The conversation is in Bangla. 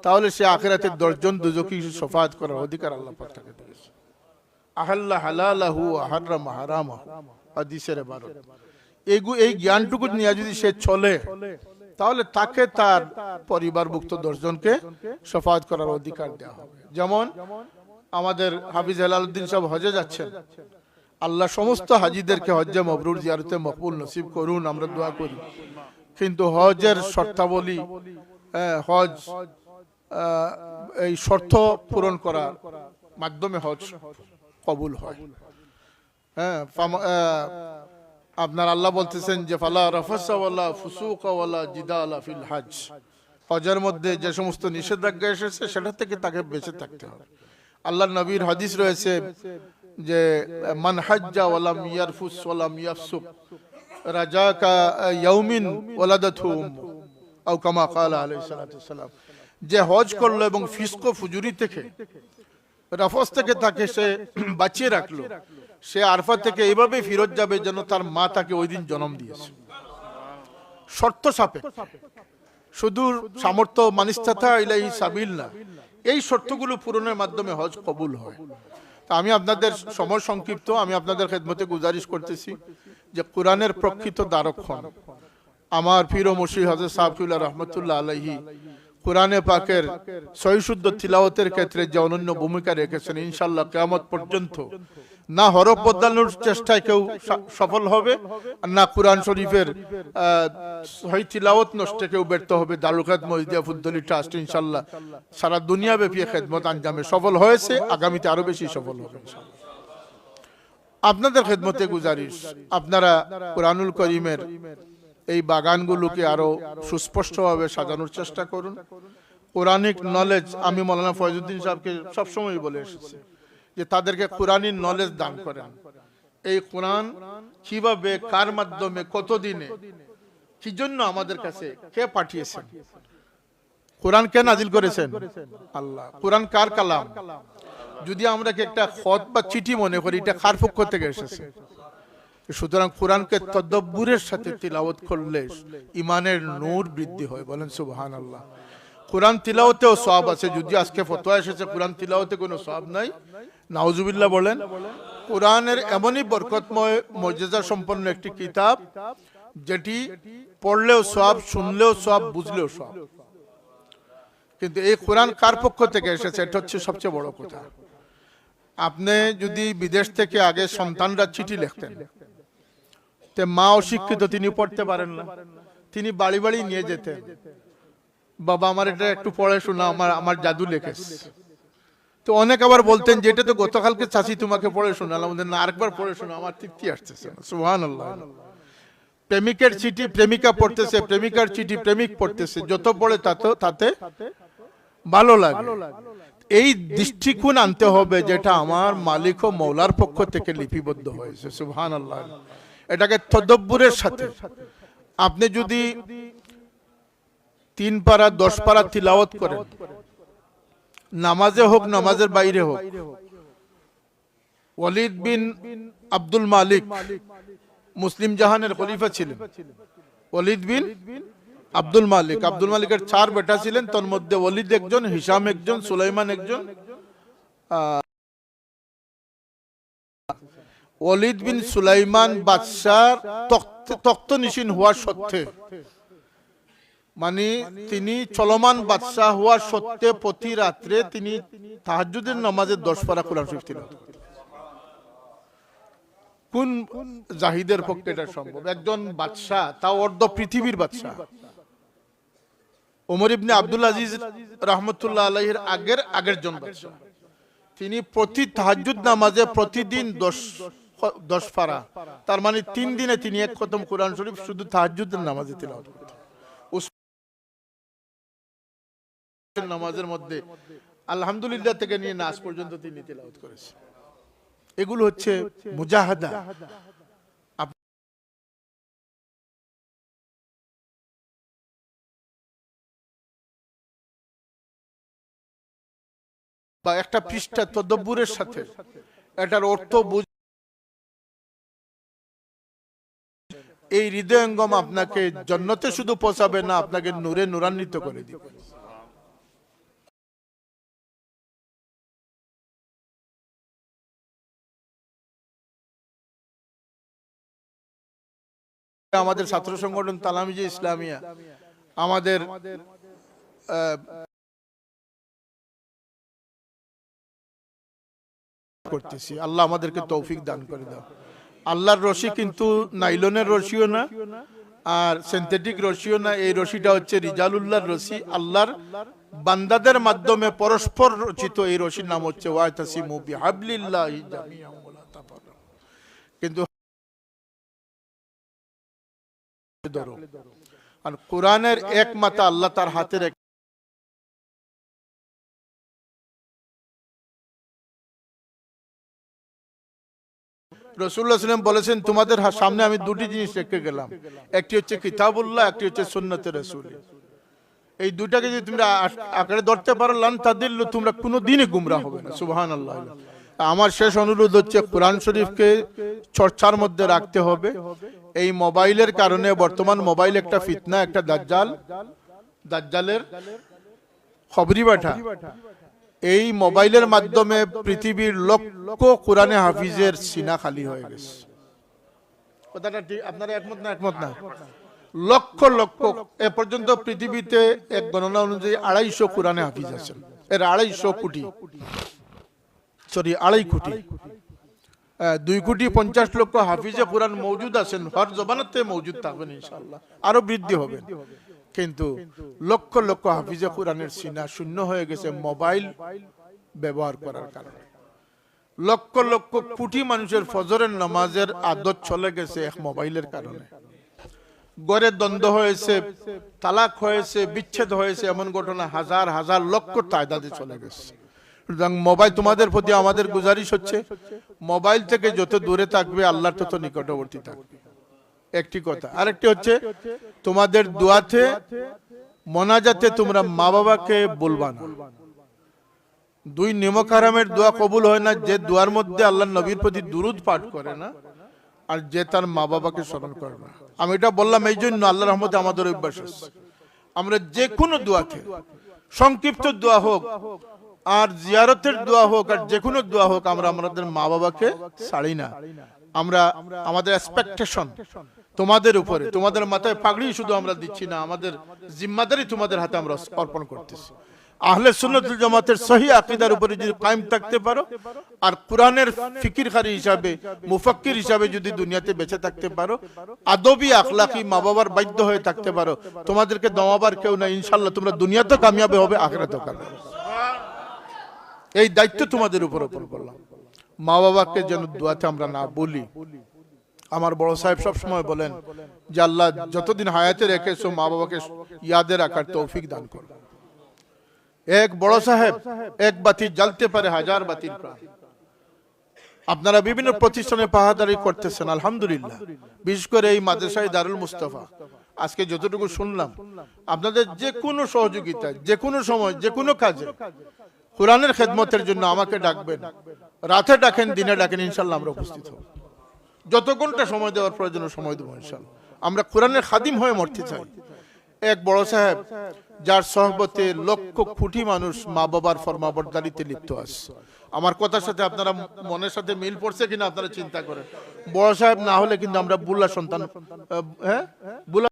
তাহলে সে আখিরাতে 10 জন দুজকি শাফাত করার অধিকার আল্লাহ পাক তাকে দিয়েছে। আহাল্লা হালালাহু ওয়া হারামা হারামাহু, হাদিসের ইবারত। এই জ্ঞানটুকু নিয়ে যদি সে চলে, তাহলে তাকে তার পরিবারভুক্ত 10 জনকে শাফাত করার অধিকার দেওয়া হবে। যেমন আমাদের হাফিজ হেলালউদ্দিন সাহেব হজে যাচ্ছেন, আল্লাহ সমস্ত হাজিদেরকে হজ্জে মাবরুর জিয়ারতে মকবুল নসিব করুন, আমরা দোয়া করি। কিন্তু হজের শর্তাবলী, হজ এই শর্ত পূরণ করার মাধ্যমে হজ কবুল হয়। আপনার আল্লাহ বলতেছেন যে ফালা রাফাসা ওয়ালা ফুসুকা ওয়ালা জিদালা ফিল হজ, হজের মধ্যে যে সমস্ত নিষেধাজ্ঞা এসেছে সেটা থেকে তাকে বেঁচে থাকতে হবে। আল্লাহর নবীর হাদিস রয়েছে যে মান হাজ্জা ওয়ালাম ইয়ারফুস ওয়ালাম ইয়াফসুক রাজাকা ইয়াউমিন ওয়ালাদাতহু উম্মু আও কামা ক্বালা আলাইহিস সালাতু ওয়াসসালাম, যে হজ করলো এবং ফিস্ক ফুজুরি থেকে, রাফস থেকে তাকে সে বাঁচিয়ে রাখলো, সে আরফা থেকে এইভাবে ফিরত যাবে যেন তার মা তাকে ওই দিন জন্ম দিয়েছে। শর্ত সাপেক্ষে, শুধু সামর্থ্য মানিস্তাতা ইলাইহি সাবিল না, এই শর্তগুলো পূরণের মাধ্যমে হজ কবুল হয়। তা আমি আপনাদের সময় সংক্ষিপ্ত, আমি আপনাদের খেদমতে গুজারিশ করতেছি যে কোরআনের প্রকৃত দ্বারক্ষণ আমার পীর ও মুর্শিদ হযরত সাফিউল্লাহ রাহমাতুল্লাহ আলাইহি কোরআনে পাকের সহিশুদ্ধ তিলাওয়াতের ক্ষেত্রে যে অনন্য ভূমিকা রেখেছেন, ইনশাআল্লাহ কিয়ামত পর্যন্ত না হরফ বদলানোর চেষ্টায় কেউ সফল হবে, আর না কোরআন শরীফের সহি তিলাওয়াত নষ্টে কেউ ব্যর্থ হবে। দারুল খেদমত মহিদিয়া ফুদ্দলি ট্রাস্ট ইনশাআল্লাহ সারা দুনিয়া ব্যাপী খেদমত আঞ্জামে সফল হয়েছে, আগামীতে আরো বেশি সফল হবে ইনশাআল্লাহ। আপনাদের খেদমতে গুজারিশ, আপনারা কোরআনুল করিমের এই বাগানগুলোকে আরো সুস্পষ্টভাবে সাজানোর চেষ্টা করুন। কোরআনিক নলেজ, আমি মৌলানা ফয়জুদ্দিন সাহেবকে সবসময় বলে এসেছি যে তাদেরকে কোরআনি নলেজ দান করেন। এই কোরআন কিভাবে, কার মাধ্যমে, কতদিনে, কি জন্য আমাদের কাছে কে পাঠিয়েছেন, কোরআন কে নাজিল করেছেন? আল্লাহ। কোরআন কার কালাম? যদি আমরা একটা খত বা চিঠি মনে করি, এটা কার পক্ষ থেকে এসেছে? সুতরাং কোরআনকে তদব্বুরের সাথে তিলাওয়াত করলে ইমানের নূর বৃদ্ধি হয়। বলেন সুবহানাল্লাহ। কোরআন তিলাওয়াতেও সওয়াব আছে। যদি আজকে ফতোয়া এসেছে কোরআন তিলাওয়াতে কোনো সওয়াব নাই, নাউজুবিল্লাহ বলেন। কোরআনের এমনই বরকতময় মর্যাদা সম্পন্ন একটি কিতাব, যেটি পড়লেও সওয়াব, শুনলেও সওয়াব, বুঝলেও সওয়াব। কিন্তু এই কোরআন কার পক্ষ থেকে এসেছে, এটা হচ্ছে সবচেয়ে বড় কথা। আপনি যদি বিদেশ থেকে আগে সন্তানরা চিঠি লিখতেন, তে মা অশিক্ষিত, তিনি পড়তে পারেন না, তিনি বাড়ি বাড়ি নিয়ে যেতেন, বাবা আমার এটা একটু পড়ে শোনা, আমার জাদু লিখেছে। তো অনেক আবার বলতেন যে এটা তো গতকালকে চাচি তোমাকে পড়ে শোনালাম, না আরেকবার পড়ে শোনা, আমার তৃপ্তি আসতেছে না। সুবহানাল্লাহ। প্রেমিকের চিঠি প্রেমিকা পড়তেছে, প্রেমিকার চিঠি প্রেমিক পড়তেছে, যত পড়ে তাতে ভালো লাগে। এই দৃষ্টিকোণ আনতে হবে যেটা আমার মালিক ও মৌলার পক্ষ থেকে লিপিবদ্ধ হয়েছে। সুবহানাল্লাহ। এটাকে তদব্বুরের সাথে আপনি যদি 3 পারা 10 পারা তিলাওয়াত করেন, নামাজে হোক নামাজের বাইরে হোক। ওয়ালিদ বিন আব্দুল মালিক মুসলিম জাহানের খলিফা ছিলেন। ওয়ালিদ বিন আব্দুল মালিক, আব্দুল মালিকের 4 বেটা ছিলেন, তার মধ্যে ওয়ালিদ একজন, হিশাম একজন, সুলাইমান একজন। ওয়ালিদ বিন সুলাইমান বাদশার তখ্তনিশীন হওয়া সত্ত্বে, মানে তিনি চলমান বাদশাহ হওয়া সত্ত্বে প্রতি রাত্রে তিনি তাহাজ্জুদের নামাজে 10 পারা কোরআন শরীফ তিলাওয়াত করতেন। কোন জাহিদের পক্ষে এটা সম্ভব? একজন বাদশাহ, তাও অর্ধ পৃথিবীর বাদশাহ, ওমর ইবনে আব্দুল আজিজ রাহমাতুল্লাহ আলাইহির আগের জন বাদশাহ, তিনি প্রতি তাহাজ্জুদ নামাজে প্রতিদিন 10 পারা, তার মানে 3 দিনে তিনি 1 খতম কোরআন শরীফ শুধু তাহাজ্জুদের নামাজে তিলাওয়াত করতেন। নামাজের মধ্যে আলহামদুলিল্লাহ থেকে নিয়ে নাস পর্যন্ত তিনি তিলাওয়াত করেছেন। এগুলো হচ্ছে মুজাহাদা। বা একটা পৃষ্ঠা তদব্বুরের সাথে এটার অর্থ এই হৃদয়ঙ্গম আপনাকে জান্নাতে শুধু পৌঁছাবে না, আপনাকে নূরে নূরান্বিত করে দিবে। আমাদের ছাত্র সংগঠন তালামিজে ইসলামিয়া আমাদের করতেছি। আল্লাহ আমাদেরকে তৌফিক দান করে দাও। আল্লাহর রশি কিন্তু নাইলনের রশিও না আর সিনথেটিক রশিও না, এই রশিটা হচ্ছে রিজালুল্লাহর রশি। আল্লাহর বান্দাদের মাধ্যমে পরস্পর রচিত এই রশির নাম হচ্ছে ওয়াতাসিমু বিহাবলিল্লাহি জামিআন ওয়ালা তাফাররাকু। কিন্তু আর কোরআনের এক মাথা আল্লাহ তার হাতের রাসূলুল্লাহ সাল্লাল্লাহু আলাইহি ওয়াসাল্লাম বলেছেন তোমাদের সামনে আমি দুটি জিনিস রেখে গেলাম, একটি হচ্ছে কিতাবুল্লাহ, একটি হচ্ছে সুন্নতে রাসূল। এই দুটাকে যদি তোমরা আঁকড়ে ধরতে পারো লান তাদিল্লু, তোমরা কোনোদিনই গুমরা হবে না। সুবহানাল্লাহ। আমার শেষ অনুরোধ হচ্ছে কোরআন শরীফকে চর্চার মধ্যে রাখতে হবে। এই মোবাইলের কারণে বর্তমান মোবাইল একটা ফিতনা, একটা দাজ্জাল, দাজ্জালের খবরি বাটা। এই মোবাইলের মাধ্যমে পৃথিবীর লক্ষ কোরআনে হাফিজের সিনা খালি হয়ে গেছে। কথাটা ঠিক, আপনারা একমত না? একমত না? লক্ষ লক্ষ, এ পর্যন্ত পৃথিবীতে এক গণনা অনুযায়ী 250 কোরআনে হাফিজ আছেন। এর 250 কোটি, সরি 2.5 কোটি, 2 কোটি 50 লক্ষ হাফিজে কোরআন মওজুদ আছেন। হর জবানতে মওজুদ থাকবেন ইনশাআল্লাহ, আরো বৃদ্ধি হবে। কিন্তু লক্ষ লক্ষ হাফিজে কোরআনের সিনা শূন্য হয়ে গেছে মোবাইল ব্যবহার করার কারণে। লক্ষ লক্ষ কোটি মানুষের ফজরের নামাজের আদত চলে গেছে এক মোবাইলের কারণে। গড়ে দ্বন্দ্ব হয়েছে, তালাক হয়েছে, বিচ্ছেদ হয়েছে, এমন ঘটনা হাজার হাজার লক্ষ তাদাদে চলে গেছে। মোবাইল, তোমাদের প্রতি আমাদের গুজারিশ হচ্ছে মোবাইল থেকে যত দূরে থাকবে আল্লাহর তত নিকটবর্তী থাকবে, একটি কথা। আরেকটি হচ্ছে তোমাদের দোয়াতে মোনাজাতে তোমরা মা বাবাকে বলবা না। 2 নিমক হারামের দোয়া কবুল হয় না, যে দোয়ার মধ্যে আল্লাহ নবীর প্রতি দুরুদ পাঠ করে না আর যে তার মা বাবাকে স্মরণ করে না। আমি এটা বললাম এই জন্য, আল্লাহর রহমতে আমাদের অভ্যাস আছে, আমরা যে কোনো দোয়াকে, সংক্ষিপ্ত দোয়া হোক আর জিয়ারতের দোয়া হোক আর যে কোনো দোয়া হোক, আমরা আমাদের মা বাবাকে ছাড়ি না। আমরা আমাদের এক্সপেকটেশন তোমাদের উপরে, তোমাদের মাথায় পাগড়ি শুধু আমরা দিচ্ছি না, আমাদের জিম্মাদারি তোমাদের হাতে আমরা অর্পণ করতেছি। আহলে সুন্নাত ওয়াল জামাতের সহিহ আকীদার উপরে যদি কায়েম থাকতে পারো আর কোরআনের ফিকিরকারী হিসাবে, মুফাক্কির হিসাবে যদি দুনিয়াতে বেঁচে থাকতে পারো, আদবি আখলাকি মা বাবার বাধ্য হয়ে থাকতে পারো, তোমাদেরকে দমাবার কেউ না। ইনশাআল্লাহ তোমরা দুনিয়াতেও কামিয়াব হবে, আখিরাতেও কামিয়াব হবে। এই দায়িত্ব তোমাদের উপর অর্পণ করলাম। মা বাবাকে যেন দোয়াতে আমরা না বলি। আমার বড় সাহেব সব সময় বলেন যে আল্লাহ যতদিন হায়াতে রেখেছো মা বাবাকে ইয়াদে রাখার তৌফিক দান করো। এক বড় সাহেব এক বাতি জ্বালতে পারে হাজার বাতির প্রাণ। আপনারা বিভিন্ন প্রতিষ্ঠানে পাহাদারি করতেছেন, আলহামদুলিল্লাহ। বিশেষ করে এই মাদ্রাসায় দারুল মুস্তাফা, আজকে যতটুকু শুনলাম, আপনাদের যে কোনো সহযোগিতা, যে কোনো সময়, যে কোনো কাজে কোরআনের খেদমতের জন্য আমাকে ডাকবেন, রাতে ডাকেন, দিনে ডাকেন, ইনশাল্লাহ আমরা উপস্থিত হব। যত ঘন্টা সময় দেওয়ার প্রয়োজন সময় দেবো ইনশাল্লাহ। আমরা কোরআনের খাদিম হয়ে মরতে চাই। এক বড় সাহেব যার সহবতে লক্ষ কোটি মানুষ মা বাবার ফরমাবরদারিতে লিপ্ত আছে। আমার কথার সাথে আপনারা মনের সাথে মিল পড়ছে কিনা আপনারা চিন্তা করেন। বড় সাহেব না হলে কিন্তু আমরা বুলা সন্তান, হ্যাঁ বুলা